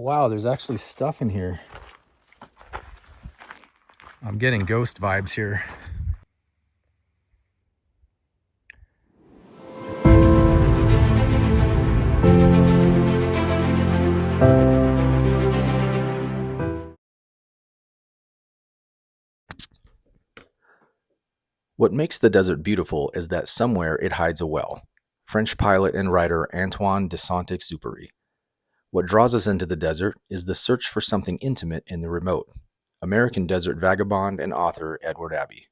wow, there's actually stuff in here. I'm getting ghost vibes here. What makes the desert beautiful is that somewhere it hides a well. French pilot and writer Antoine de Saint-Exupéry. What draws us into the desert is the search for something intimate in the remote. American desert vagabond and author Edward Abbey.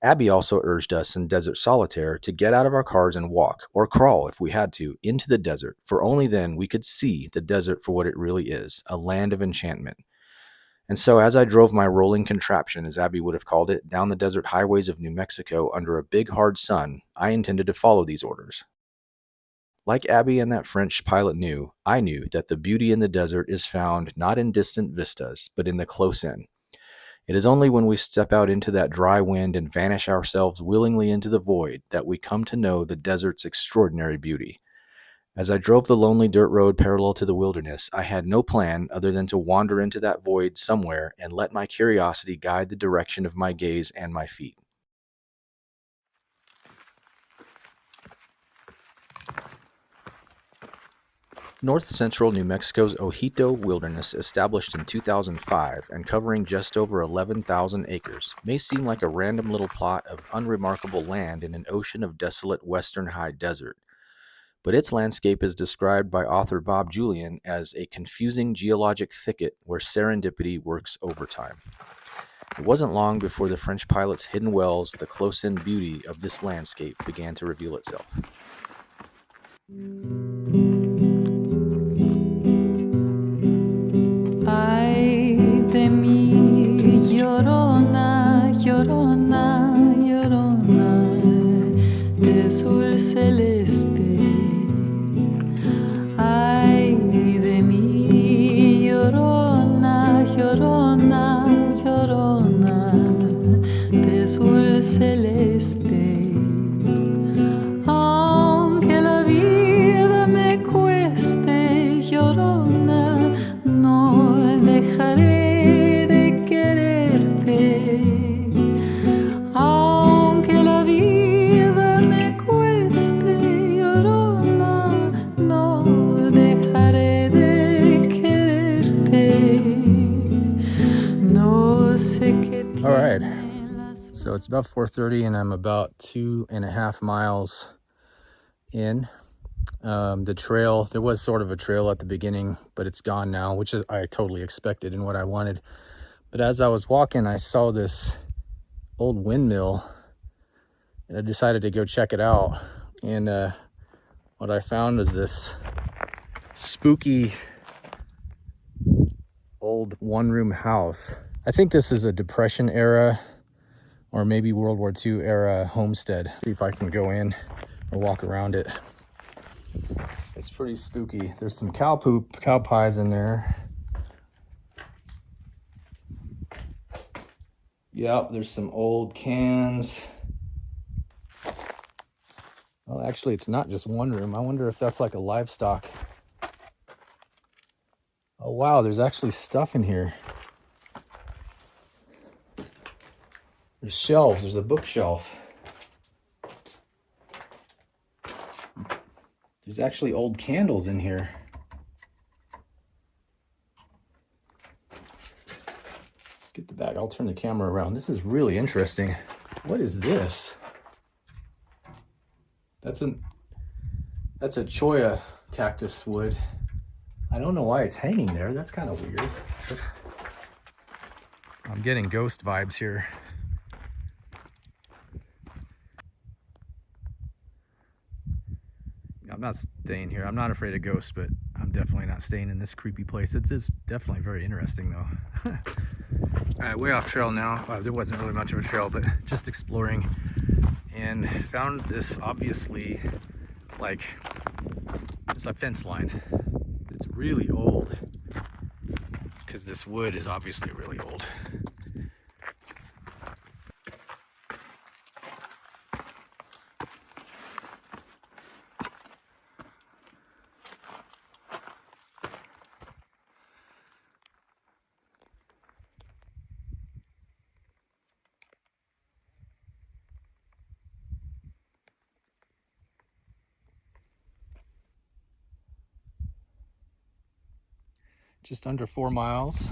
Abbey also urged us in Desert Solitaire to get out of our cars and walk, or crawl if we had to, into the desert, for only then we could see the desert for what it really is, a land of enchantment. And so as I drove my rolling contraption, as Abbey would have called it, down the desert highways of New Mexico under a big hard sun, I intended to follow these orders. Like Abbey and that French pilot knew, I knew that the beauty in the desert is found not in distant vistas, but in the close in. It is only when we step out into that dry wind and vanish ourselves willingly into the void that we come to know the desert's extraordinary beauty. As I drove the lonely dirt road parallel to the wilderness, I had no plan other than to wander into that void somewhere and let my curiosity guide the direction of my gaze and my feet. North central New Mexico's Ojito wilderness, established in 2005 and covering just over 11,000 acres, may seem like a random little plot of unremarkable land in an ocean of desolate western high desert. But its landscape is described by author Bob Julian as a confusing geologic thicket where serendipity works overtime. It wasn't long before the French pilot's hidden wells, the close-in beauty of this landscape began to reveal itself. Ay de mí, llorona, llorona, llorona, de azul celeste. Ay de mí, llorona, llorona, llorona, de azul celeste. Aunque la vida me cueste, llorona, no dejaré de quererte. Aunque la vida me cueste, llorona, no dejaré de quererte. No sé qué tiene. All right, so it's about 4:30 and I'm about 2.5 miles in. The trail, there was sort of a trail at the beginning, but it's gone now, which is I totally expected and what I wanted. But as I was walking, I saw this old windmill and I decided to go check it out. And what I found was this spooky old one-room house. I think this is a Depression era or maybe World War II era homestead. See if I can go in or walk around it. It's pretty spooky. There's some cow poop, cow pies in there. Yep, there's some old cans. Well, actually, it's not just one room. I wonder if that's like a livestock. Oh, wow, there's actually stuff in here. There's shelves. There's a bookshelf. There's actually old candles in here. Let's get the bag. I'll turn the camera around. This is really interesting. What is this? That's a cholla cactus wood. I don't know why it's hanging there. That's kind of weird. I'm getting ghost vibes here. I'm not staying here. I'm not afraid of ghosts, but I'm definitely not staying in this creepy place. It's definitely very interesting, though. All right, way off trail now. There wasn't really much of a trail, but just exploring. And found this, obviously, like, it's a fence line. It's really old, because this wood is obviously really old. just under 4 miles.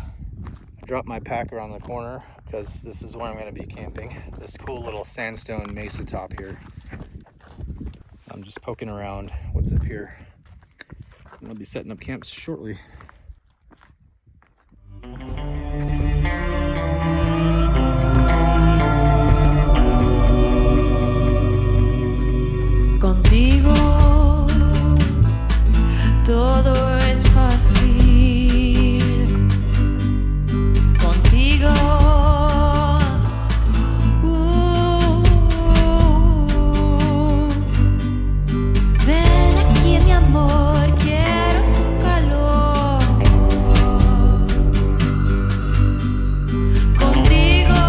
I dropped my pack around the corner because this is where I'm going to be camping. This cool little sandstone mesa top here. I'm just poking around what's up here. And I'll be setting up camps shortly. Contigo todo es fácil. Contigo ven aquí mi amor, quiero tu calor. Contigo,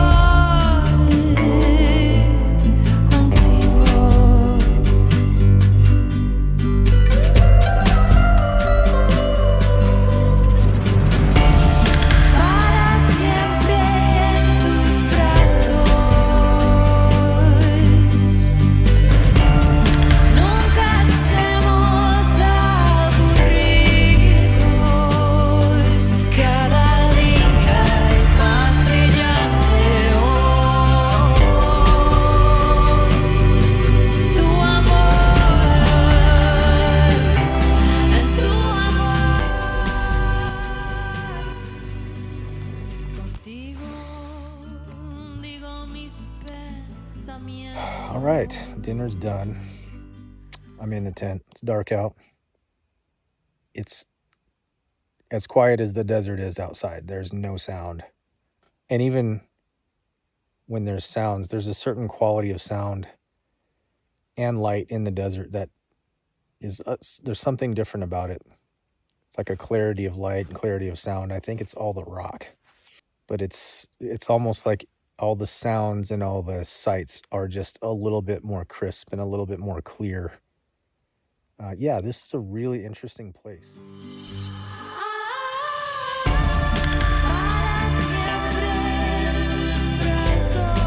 contigo. Para siempre en tus brazos, nunca seremos aburridos. Cada día es más brillante hoy. Tu amor, en tu amor. Contigo digo mis pensamientos. All right, dinner's done. I'm in the tent. It's dark out. It's as quiet as the desert is outside. There's no sound. And even when there's sounds, there's a certain quality of sound and light in the desert that is, there's something different about it. It's like a clarity of light and clarity of sound. I think it's all the rock. But it's almost like all the sounds and all the sights are just a little bit more crisp and a little bit more clear. Yeah, this is a really interesting place. Para siempre en tus brazos,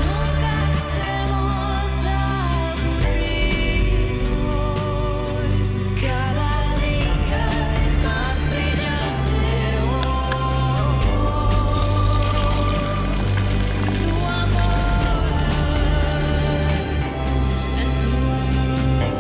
nunca seremos aburridos. Cada día es más brillante hoy. Tu amor, en tu amor.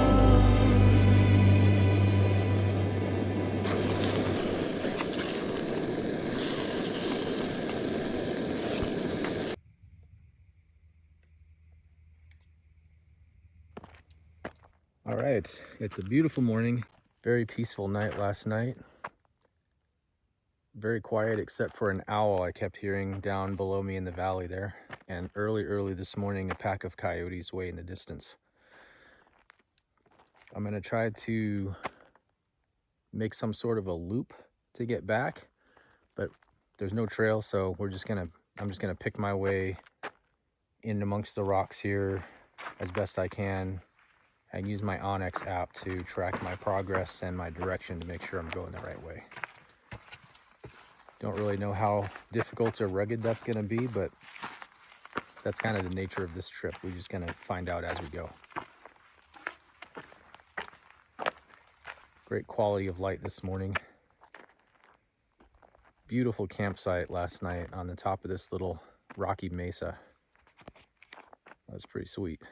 All right, it's a beautiful morning. Very peaceful night last night. Very quiet except for an owl I kept hearing down below me in the valley there. And early this morning, a pack of coyotes way in the distance. I'm gonna try to make some sort of a loop to get back, but there's no trail, so I'm just gonna pick my way in amongst the rocks here as best I can and use my Onyx app to track my progress and my direction to make sure I'm going the right way. Don't really know how difficult or rugged that's gonna be, but that's kind of the nature of this trip. We're just gonna find out as we go. Great quality of light this morning. Beautiful campsite last night on the top of this little rocky mesa. That was pretty sweet.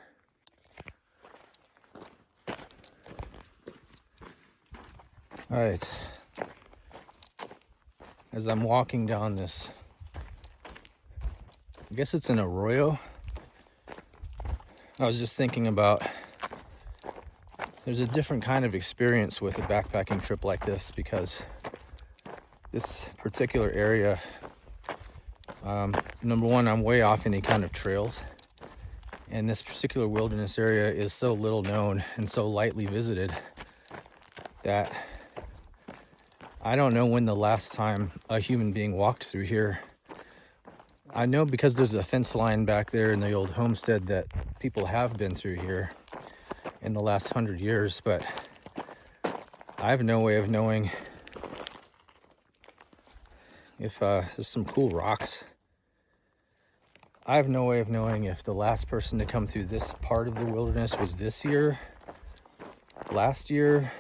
All right. As I'm walking down this, I guess it's an arroyo. I was just thinking about there's a different kind of experience with a backpacking trip like this because this particular area, number one, I'm way off any kind of trails. And this particular wilderness area is so little known and so lightly visited that I don't know when the last time a human being walked through here. I know because there's a fence line back there in the old homestead that people have been through here in the last 100 years, but I have no way of knowing if there's some cool rocks. I have no way of knowing if the last person to come through this part of the wilderness was this year last year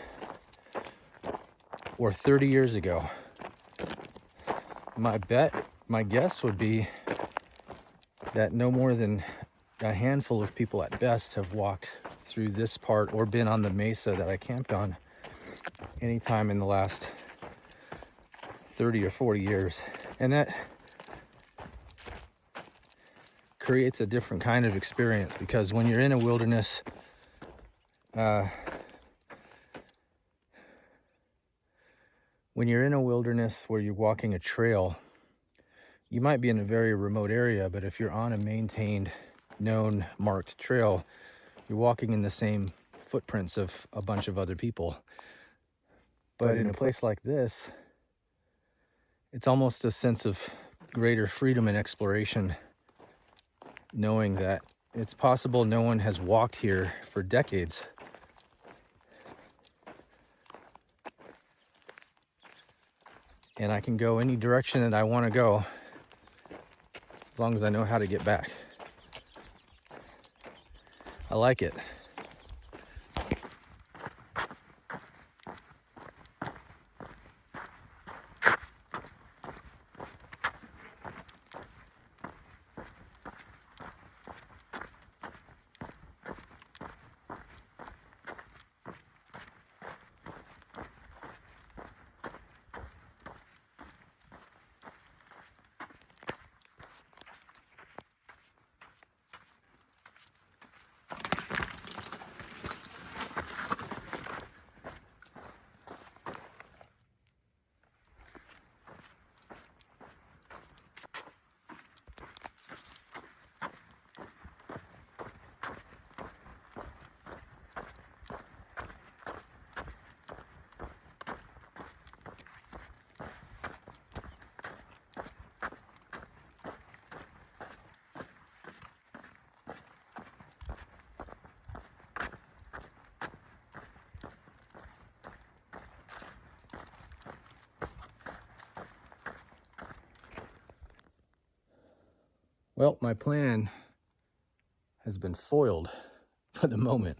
or 30 years ago. My guess would be that no more than a handful of people at best have walked through this part or been on the mesa that I camped on anytime in the last 30 or 40 years. And that creates a different kind of experience, because when you're in a wilderness, where you're walking a trail, you might be in a very remote area, but if you're on a maintained, known, marked trail, you're walking in the same footprints of a bunch of other people. But in a place like this, it's almost a sense of greater freedom and exploration, knowing that it's possible no one has walked here for decades. And I can go any direction that I want to go, as long as I know how to get back. I like it. Well, my plan has been foiled for the moment.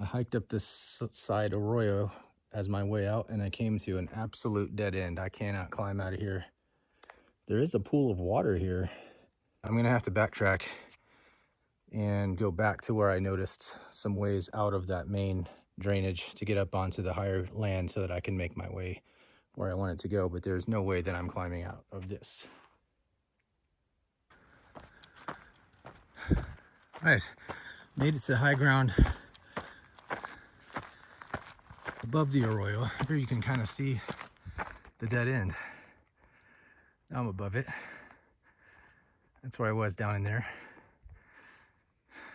I hiked up this side arroyo as my way out, and I came to an absolute dead end. I cannot climb out of here. There is a pool of water here. I'm gonna have to backtrack and go back to where I noticed some ways out of that main drainage to get up onto the higher land so that I can make my way where I want it to go, but there's no way that I'm climbing out of this. Right, made it to high ground above the arroyo. Here you can kind of see the dead end. Now I'm above it. That's where I was down in there.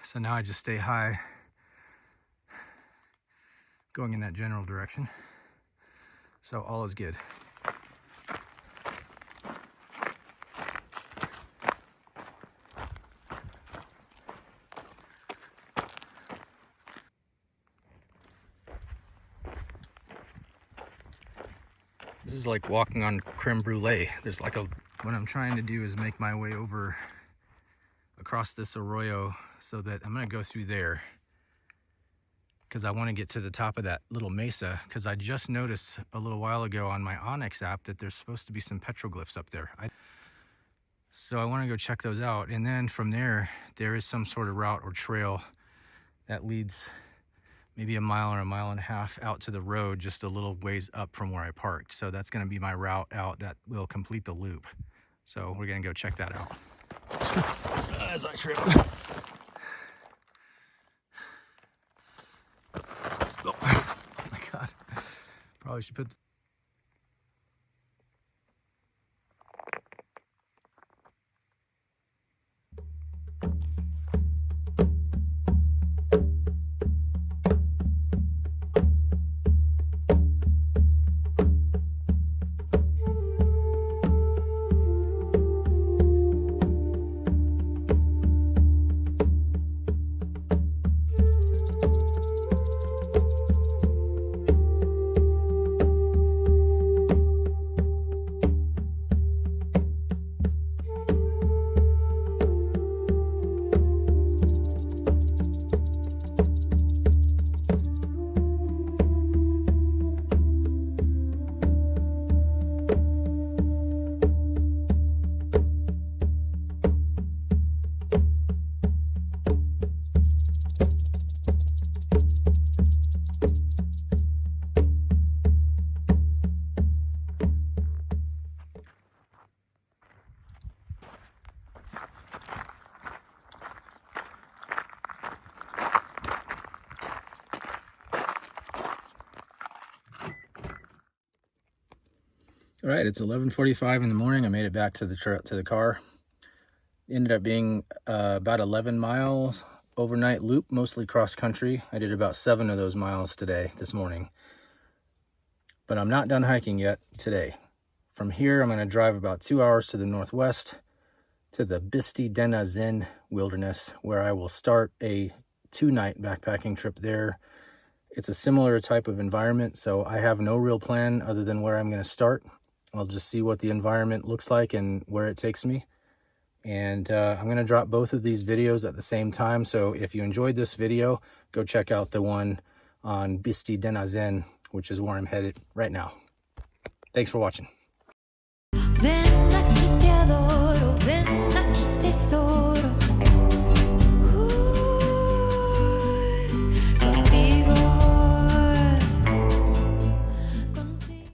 So now I just stay high, going in that general direction. So all is good. This is like walking on creme brulee. There's like what I'm trying to do is make my way over across this arroyo so that I'm gonna go through there because I want to get to the top of that little mesa, because I just noticed a little while ago on my Onyx app that there's supposed to be some petroglyphs up there. So I want to go check those out, and then from there is some sort of route or trail that leads maybe a mile or a mile and a half out to the road, just a little ways up from where I parked. So that's going to be my route out that will complete the loop. So we're going to go check that out as I trip. Oh my God. Probably should put All right, it's 11:45 in the morning. I made it back to the car. Ended up being about 11 miles overnight loop, mostly cross country. I did about 7 of those miles this morning. But I'm not done hiking yet today. From here, I'm going to drive about 2 hours to the northwest to the Bisti Denazin wilderness, where I will start a 2-night backpacking trip there. It's a similar type of environment, so I have no real plan other than where I'm going to start. I'll just see what the environment looks like and where it takes me. And I'm going to drop both of these videos at the same time. So if you enjoyed this video, go check out the one on Bisti Denazin, which is where I'm headed right now. Thanks for watching. Ven aquí te adoro, ven aquí tesoro.